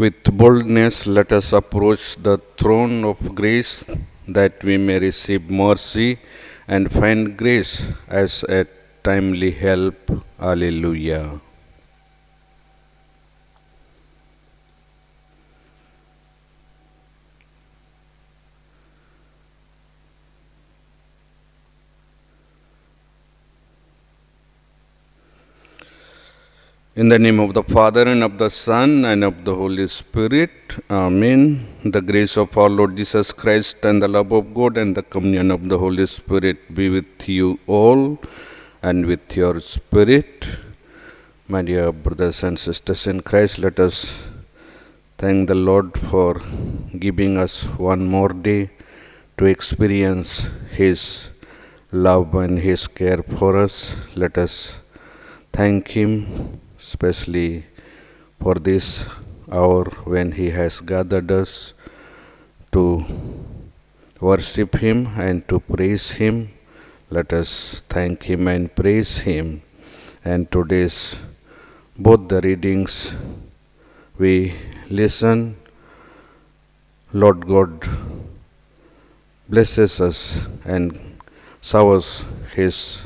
With boldness, let us approach the throne of grace that we may receive mercy and find grace as a timely help. Alleluia. In the name of the Father, and of the Son, and of the Holy Spirit. Amen. The grace of our Lord Jesus Christ, and the love of God, and the communion of the Holy Spirit be with you all, and with your spirit. My dear brothers and sisters in Christ, let us thank the Lord for giving us one more day to experience His love and His care for us. Let us thank Him especially for this hour when He has gathered us to worship Him and to praise Him. Let us thank Him and praise Him. And today's both the readings we listen, Lord God blesses us and showers His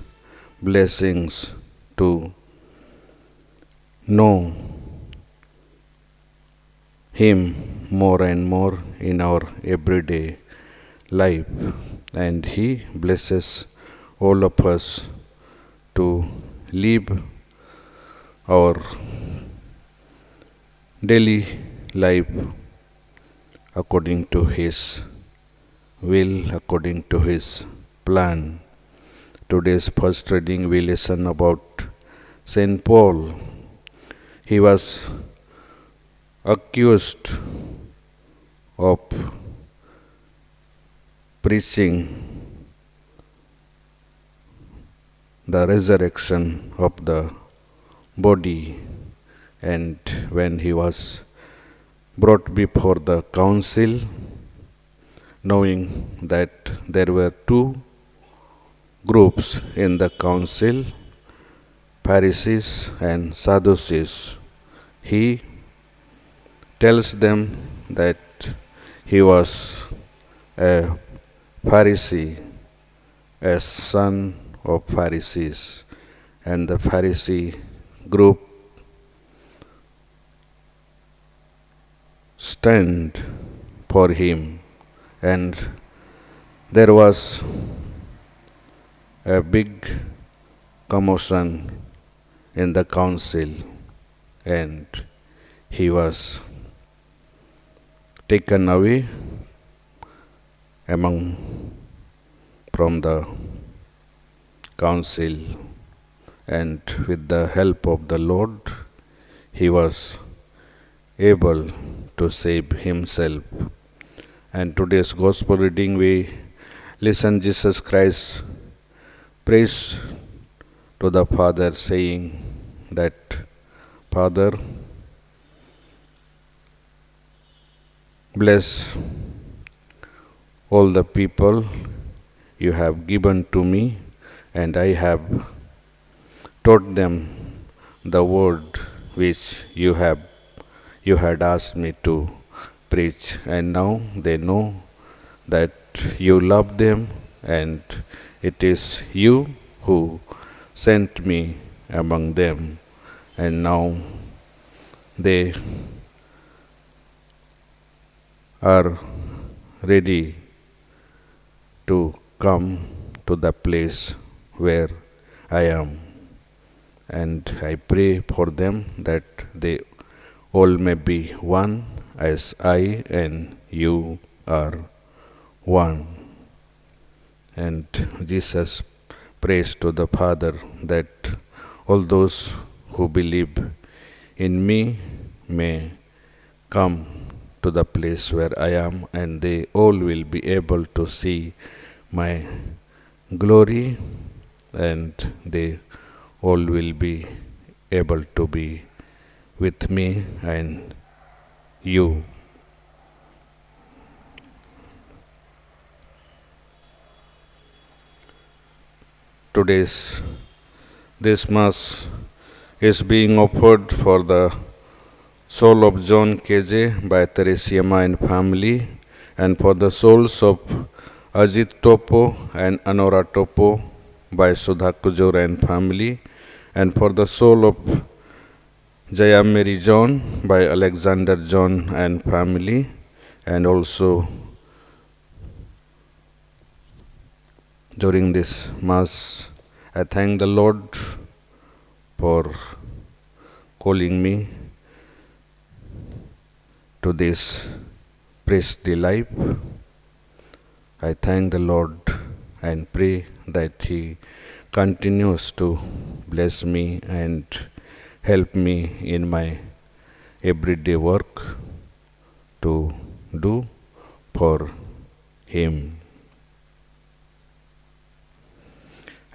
blessings to know Him more and more in our everyday life, and He blesses all of us to live our daily life according to His will, according to His plan. Today's first reading we listen about Saint Paul. He was accused of preaching the resurrection of the body, and when he was brought before the council, knowing that there were two groups in the council, Pharisees and Sadducees, he tells them that he was a Pharisee, a son of Pharisees, and the Pharisee group stand for him, and there was a big commotion in the council, and he was taken away from the council, and with the help of the Lord, he was able to save himself. And today's gospel reading, we listen Jesus Christ praise to the Father, saying that, Father, bless all the people you have given to me, and I have taught them the word which you had asked me to preach, and now they know that you love them, and it is you who sent me among them, and now they are ready to come to the place where I am. And I pray for them that they all may be one as I and you are one. And Jesus prays to the Father that all those who believe in me may come to the place where I am, and they all will be able to see my glory, and they all will be able to be with me and you. This Mass is being offered for the soul of John KJ by Teresia and family, and for the souls of Ajit Topo and Anora Topo by Sudha Kujora and family, and for the soul of Jaya Mary John by Alexander John and family, and also during this Mass, I thank the Lord for calling me to this priestly life. I thank the Lord and pray that He continues to bless me and help me in my everyday work to do for Him.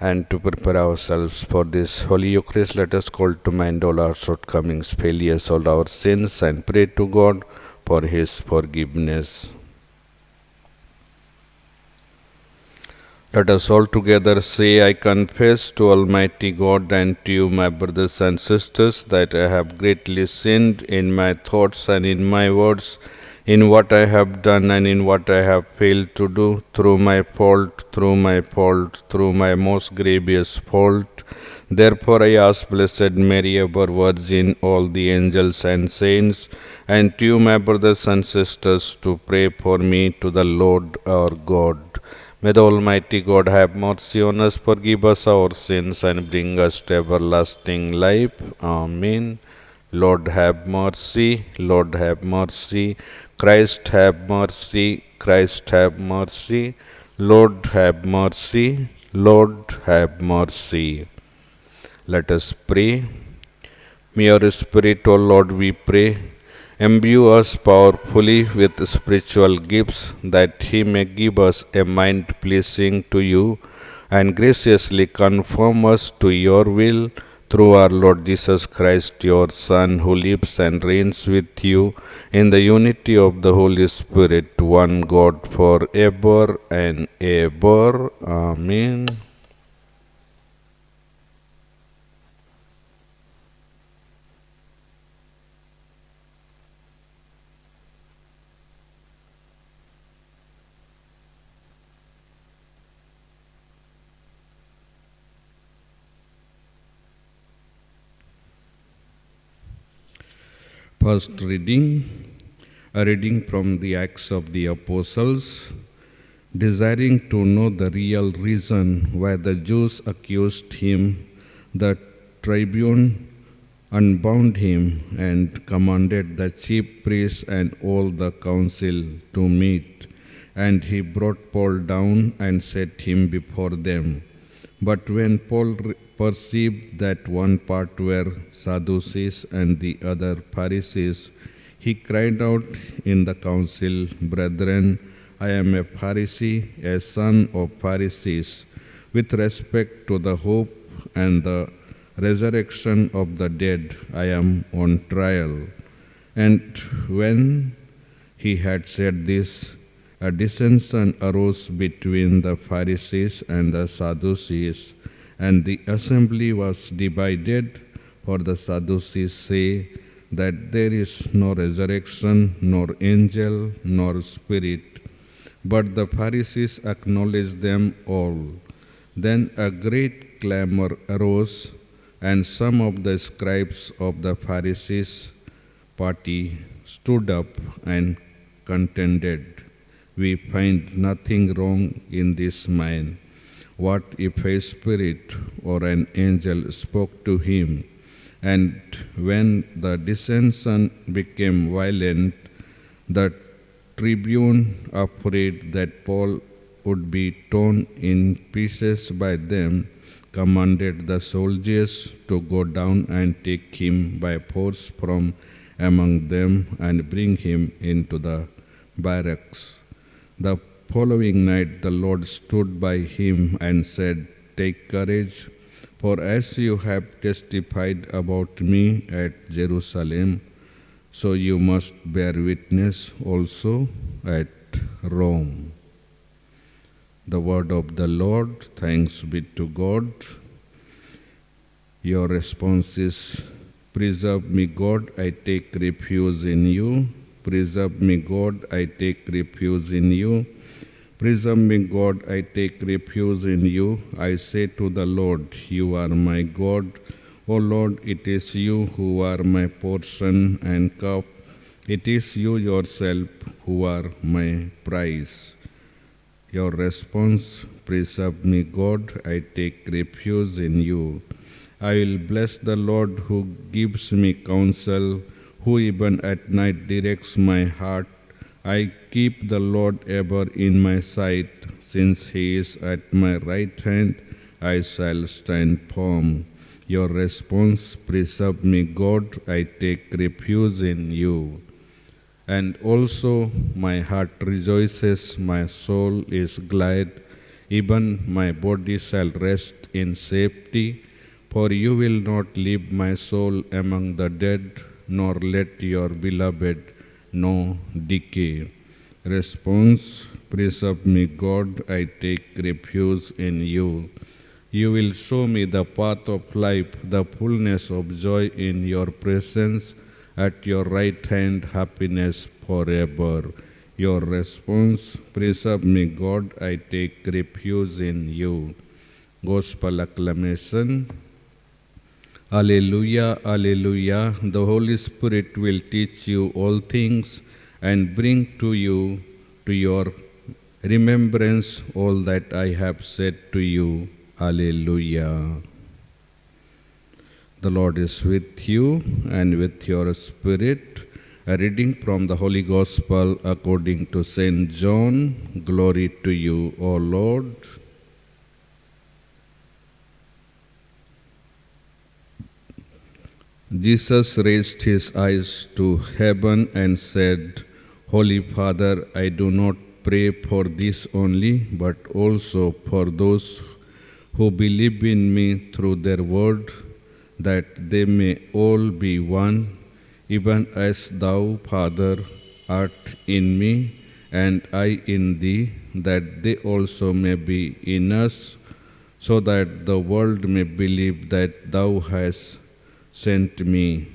And to prepare ourselves for this Holy Eucharist, let us call to mind all our shortcomings, failures, all our sins, and pray to God for His forgiveness. Let us all together say, I confess to Almighty God and to you, my brothers and sisters, that I have greatly sinned in my thoughts and in my words, in what I have done and in what I have failed to do, through my fault, through my most grievous fault. Therefore I ask Blessed Mary, ever Virgin, all the angels and saints, and to you, my brothers and sisters, to pray for me to the Lord our God. May the Almighty God have mercy on us, forgive us our sins, and bring us to everlasting life. Amen. Lord have mercy, Lord have mercy, Christ have mercy, Christ have mercy, Lord have mercy, Lord have mercy. Let us pray. May your Spirit, O Lord, we pray, imbue us powerfully with spiritual gifts, that He may give us a mind pleasing to you, and graciously conform us to your will, through our Lord Jesus Christ, your Son, who lives and reigns with you in the unity of the Holy Spirit, one God, forever and ever. Amen. First reading, a reading from the Acts of the Apostles. Desiring to know the real reason why the Jews accused him, the tribune unbound him and commanded the chief priests and all the council to meet. And he brought Paul down and set him before them. But when Paul perceived that one part were Sadducees and the other Pharisees, he cried out in the council, Brethren, I am a Pharisee, a son of Pharisees. With respect to the hope and the resurrection of the dead, I am on trial. And when he had said this, a dissension arose between the Pharisees and the Sadducees, and the assembly was divided, for the Sadducees say that there is no resurrection, nor angel, nor spirit. But the Pharisees acknowledged them all. Then a great clamor arose, and some of the scribes of the Pharisees' party stood up and contended, We find nothing wrong in this man. What if a spirit or an angel spoke to him? And when the dissension became violent, the tribune, afraid that Paul would be torn in pieces by them, commanded the soldiers to go down and take him by force from among them and bring him into the barracks. The following night the Lord stood by him and said, Take courage, for as you have testified about me at Jerusalem, so you must bear witness also at Rome. The word of the Lord. Thanks be to God. Your responses Preserve me, God, I take refuge in you. Preserve me, God, I take refuge in you. Preserve me, God, I take refuge in you. I say to the Lord, you are my God. O Lord, it is you who are my portion and cup. It is you yourself who are my prize. Your response, preserve me, God, I take refuge in you. I will bless the Lord who gives me counsel, who even at night directs my heart. I keep the Lord ever in my sight. Since he is at my right hand, I shall stand firm. Your response, preserve me, God, I take refuge in you. And also my heart rejoices, my soul is glad, even my body shall rest in safety. For you will not leave my soul among the dead, nor let your beloved know decay. Response, preserve me, God, I take refuge in you. You will show me the path of life, the fullness of joy in your presence. At your right hand, happiness forever. Your response, preserve me, God, I take refuge in you. Gospel acclamation. Alleluia, alleluia. The Holy Spirit will teach you all things and bring to you, to your remembrance, all that I have said to you. Alleluia. The Lord is with you and with your spirit. A reading from the Holy Gospel according to St. John. Glory to you, O Lord. Jesus raised his eyes to heaven and said, Holy Father, I do not pray for this only, but also for those who believe in me through their word, that they may all be one, even as thou, Father, art in me, and I in thee, that they also may be in us, so that the world may believe that thou hast sent me.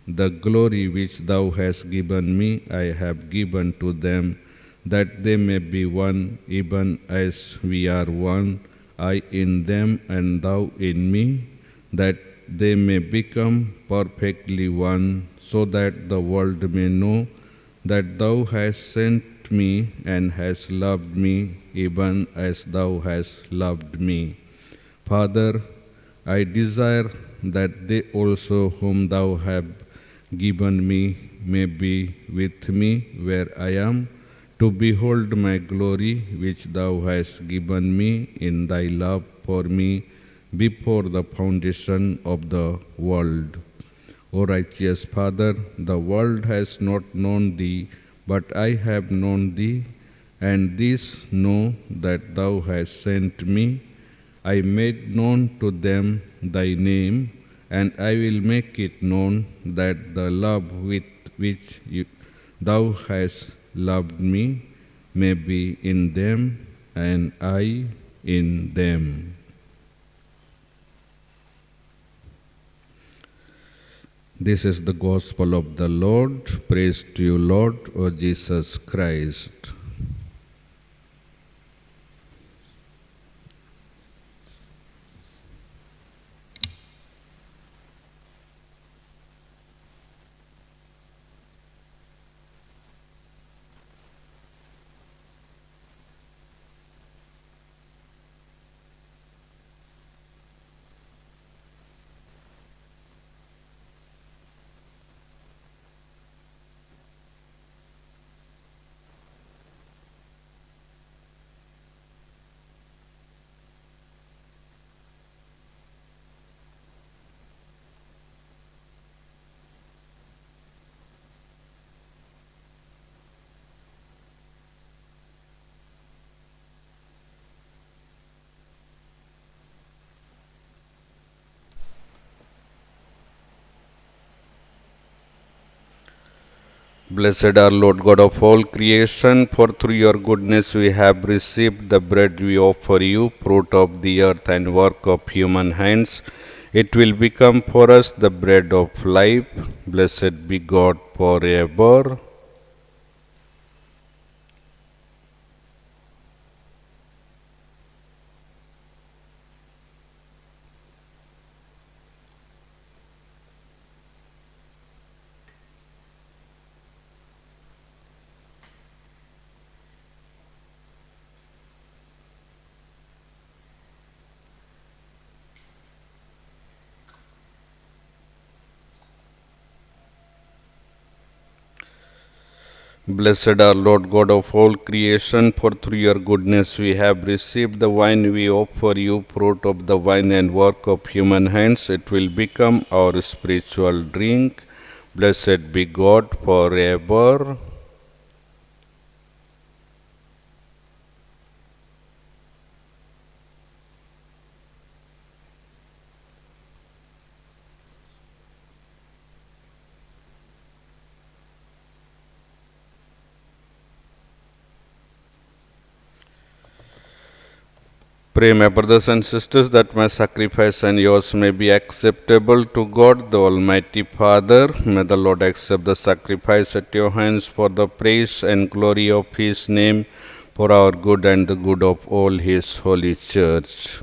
The glory which thou hast given me, I have given to them, that they may be one, even as we are one, I in them and thou in me, that they may become perfectly one, so that the world may know that thou hast sent me and hast loved me, even as thou hast loved me. Father, I desire that they also whom thou hast given me may be with me where I am, to behold my glory which thou hast given me in thy love for me before the foundation of the world. O righteous Father, the world has not known thee, but I have known thee, and this know that thou hast sent me. I made known to them thy name, and I will make it known, that the love with which thou hast loved me may be in them, and I in them. This is the gospel of the Lord. Praise to you, Lord, O Jesus Christ. Blessed are Lord God of all creation, for through your goodness we have received the bread we offer you, fruit of the earth and work of human hands. It will become for us the bread of life. Blessed be God forever. Blessed are Lord God of all creation, for through your goodness we have received the wine. We offer you, fruit of the vine and work of human hands. It will become our spiritual drink. Blessed be God forever. Pray, my brothers and sisters, that my sacrifice and yours may be acceptable to God, the Almighty Father. May the Lord accept the sacrifice at your hands for the praise and glory of His name, for our good and the good of all His holy church.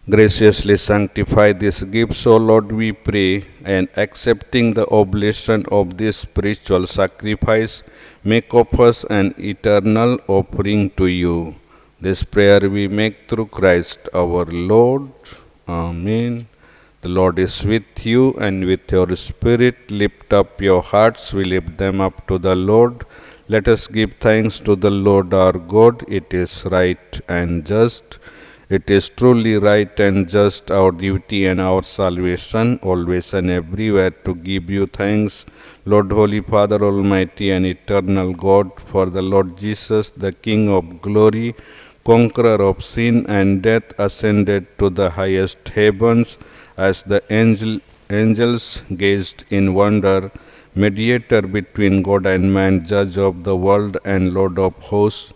Graciously sanctify these gifts, O Lord, we pray, and accepting the oblation of this spiritual sacrifice, make of us an eternal offering to you. This prayer we make through Christ our Lord. Amen. The Lord is with you and with your spirit. Lift up your hearts. We lift them up to the Lord. Let us give thanks to the Lord our God. It is right and just. It is truly right and just, our duty and our salvation, always and everywhere to give you thanks, Lord, Holy Father, Almighty and Eternal God, for the Lord Jesus, the King of glory, conqueror of sin and death, ascended to the highest heavens, as the angels gazed in wonder, mediator between God and man, judge of the world and Lord of hosts.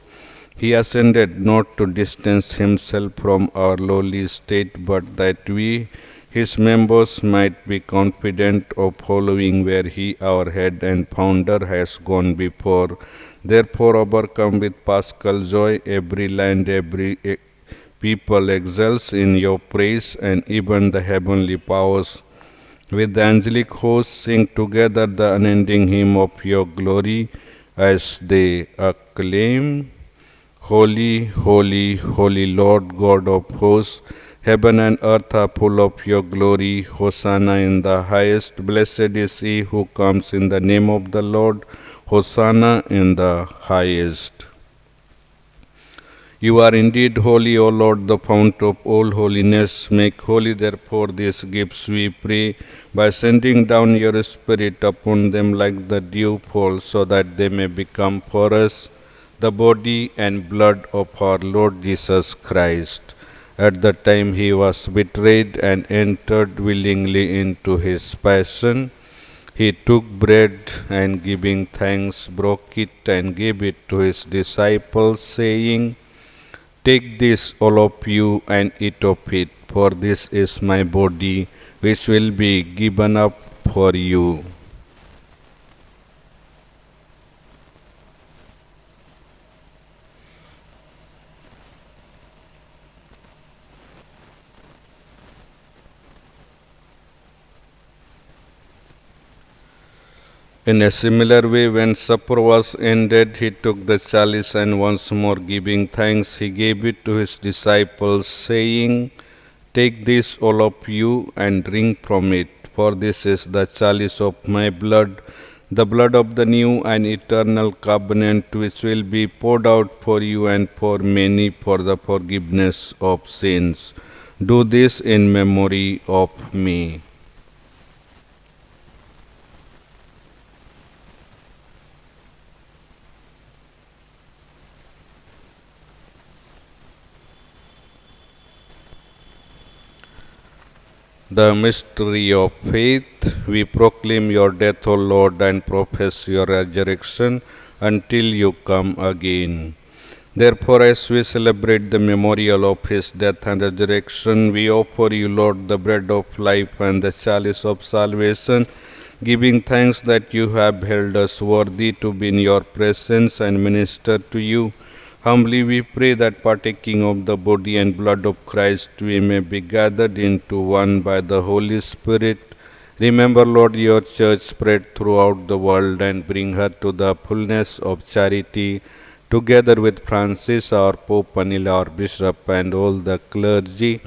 He ascended not to distance himself from our lowly state, but that we, his members, might be confident of following where he, our head and founder, has gone before. Therefore, overcome with paschal joy, every land, every people exults in your praise, and even the heavenly powers with the angelic hosts sing together the unending hymn of your glory as they acclaim. Holy, holy, holy Lord God of hosts, heaven and earth are full of your glory. Hosanna in the highest. Blessed is he who comes in the name of the Lord. Hosanna in the highest. You are indeed holy, O Lord, the fount of all holiness. Make holy, therefore, these gifts, we pray, by sending down your Spirit upon them like the dewfall, so that they may become for us the body and blood of our Lord Jesus Christ. At the time he was betrayed and entered willingly into his passion, he took bread and giving thanks, broke it and gave it to his disciples, saying, "Take this, all of you, and eat of it, for this is my body, which will be given up for you." In a similar way, when supper was ended, he took the chalice and once more giving thanks, he gave it to his disciples, saying, "Take this, all of you, and drink from it, for this is the chalice of my blood, the blood of the new and eternal covenant, which will be poured out for you and for many for the forgiveness of sins. Do this in memory of me." The mystery of faith. We proclaim your death, O Lord, and profess your resurrection until you come again. Therefore, as we celebrate the memorial of his death and resurrection, we offer you, Lord, the bread of life and the chalice of salvation, giving thanks that you have held us worthy to be in your presence and minister to you. Humbly we pray that partaking of the body and blood of Christ, we may be gathered into one by the Holy Spirit. Remember, Lord, your church spread throughout the world and bring her to the fullness of charity, together with Francis, our Pope, Anil, our Bishop, and all the clergy.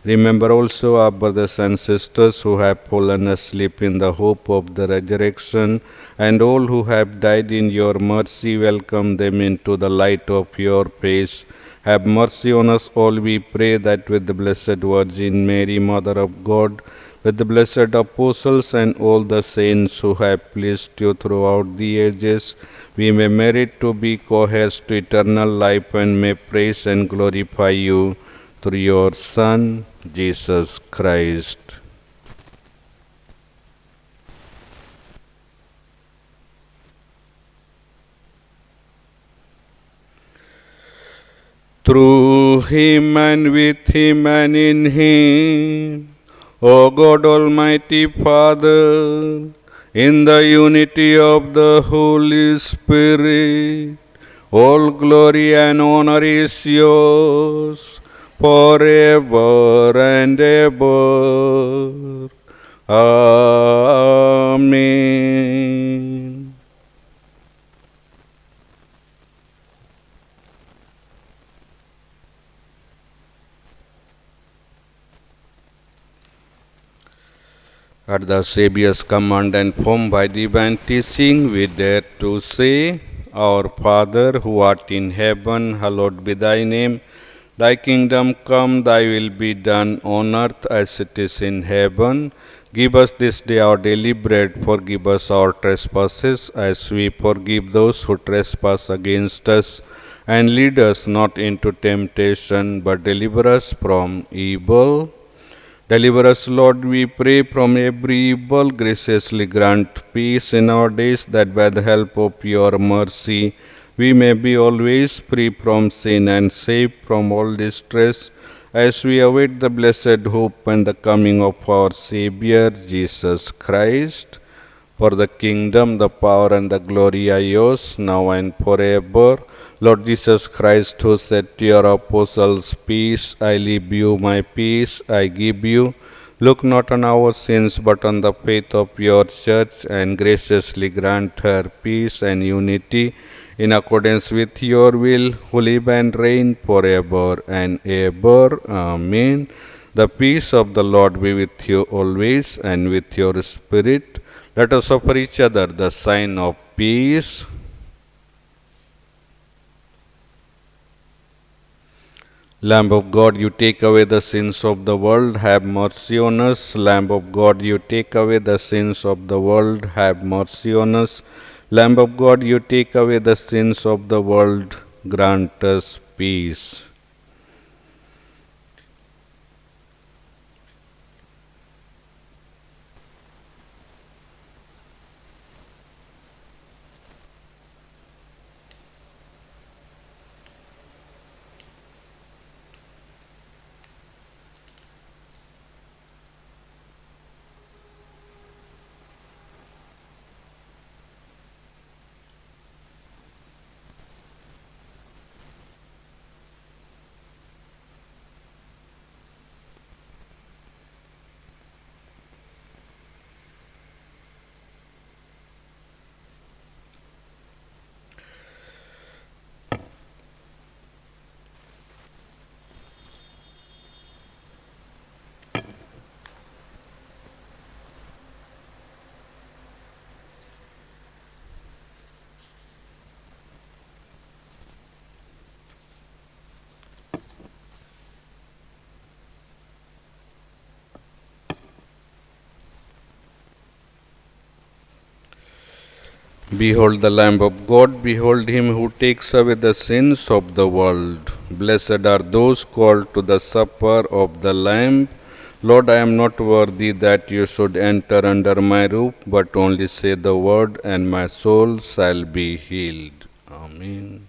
Remember also our brothers and sisters who have fallen asleep in the hope of the resurrection, and all who have died in your mercy. Welcome them into the light of your face. Have mercy on us all, we pray, that with the Blessed Virgin Mary, Mother of God, with the blessed apostles and all the saints who have pleased you throughout the ages, we may merit to be co-heirs to eternal life and may praise and glorify you through your Son, Jesus Christ. Through him and with him and in him, O God, Almighty Father, in the unity of the Holy Spirit, all glory and honor is yours forever and ever. Amen. At the Saviour's command and formed by divine teaching, we dare to say, Our Father, who art in heaven, hallowed be thy name. Thy kingdom come, thy will be done on earth as it is in heaven. Give us this day our daily bread. Forgive us our trespasses, as we forgive those who trespass against us. And lead us not into temptation, but deliver us from evil. Deliver us, Lord, we pray, from every evil. Graciously grant peace in our days, that by the help of your mercy we may be always free from sin and safe from all distress, as we await the blessed hope and the coming of our Saviour, Jesus Christ. For the kingdom, the power, and the glory are yours, now and forever. Lord Jesus Christ, who said to your apostles, Peace I leave you, my peace I give you, look not on our sins, but on the faith of your church, and graciously grant her peace and unity in accordance with your will, who live and reign forever and ever. Amen. The peace of the Lord be with you always, and with your spirit. Let us offer each other the sign of peace. Lamb of God, you take away the sins of the world, have mercy on us. Lamb of God, you take away the sins of the world, have mercy on us. Lamb of God, you take away the sins of the world, grant us peace. Behold the Lamb of God, behold him who takes away the sins of the world. Blessed are those called to the supper of the Lamb. Lord, I am not worthy that you should enter under my roof, but only say the word, and my soul shall be healed. Amen.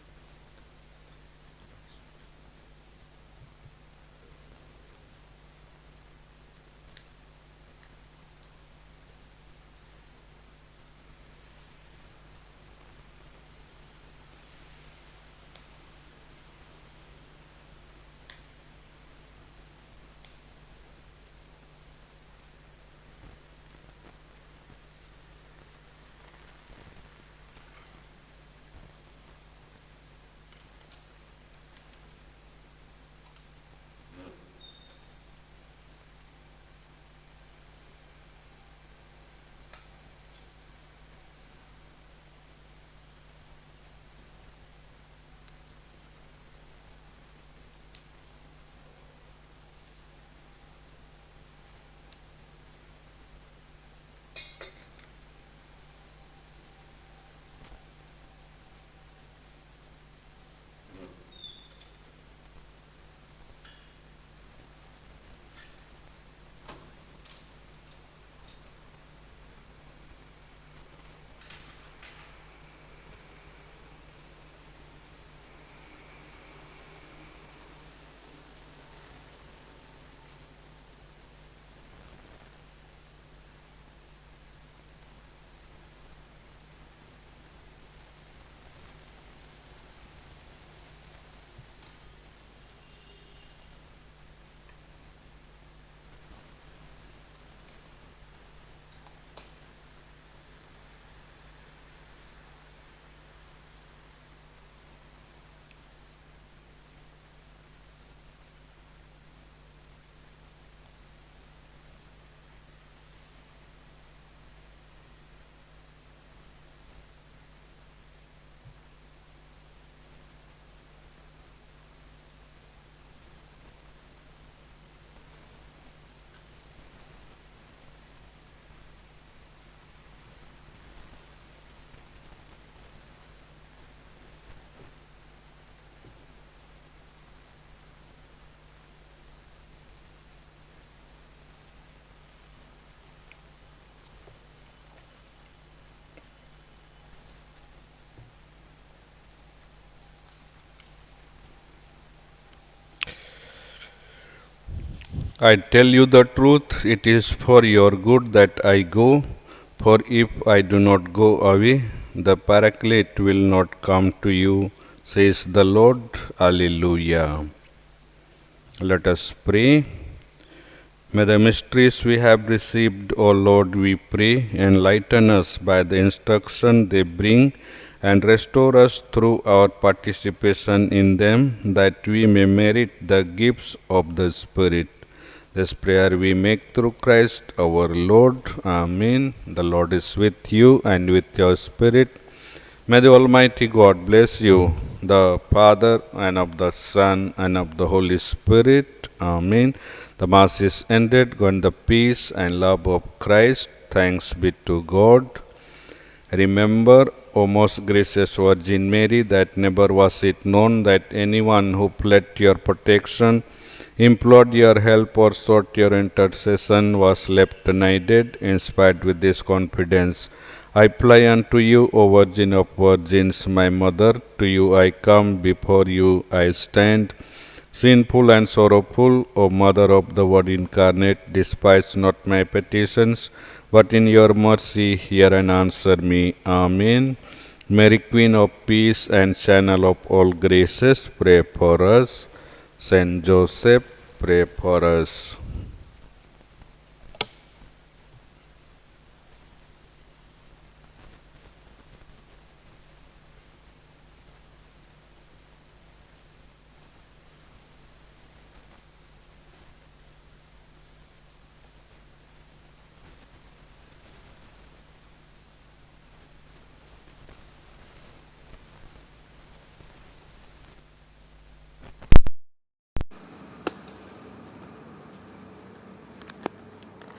I tell you the truth, it is for your good that I go, for if I do not go away, the Paraclete will not come to you, says the Lord. Alleluia. Let us pray. May the mysteries we have received, O Lord, we pray, enlighten us by the instruction they bring, and restore us through our participation in them, that we may merit the gifts of the Spirit. This prayer we make through Christ our Lord. Amen. The Lord is with you and with your spirit. May the Almighty God bless you, the Father, and of the Son, and of the Holy Spirit. Amen. The Mass is ended. Go in the peace and love of Christ. Thanks be to God. Remember, O most gracious Virgin Mary, that never was it known that anyone who fled your protection, implored your help, or sought your intercession was left unaided. Inspired with this confidence, I fly unto you, O Virgin of Virgins, my Mother. To you I come, before you I stand, sinful and sorrowful. O Mother of the Word incarnate, despise not my petitions, but in your mercy hear and answer me. Amen. Mary, Queen of Peace and Channel of all graces, pray for us. Saint Joseph, pray for us.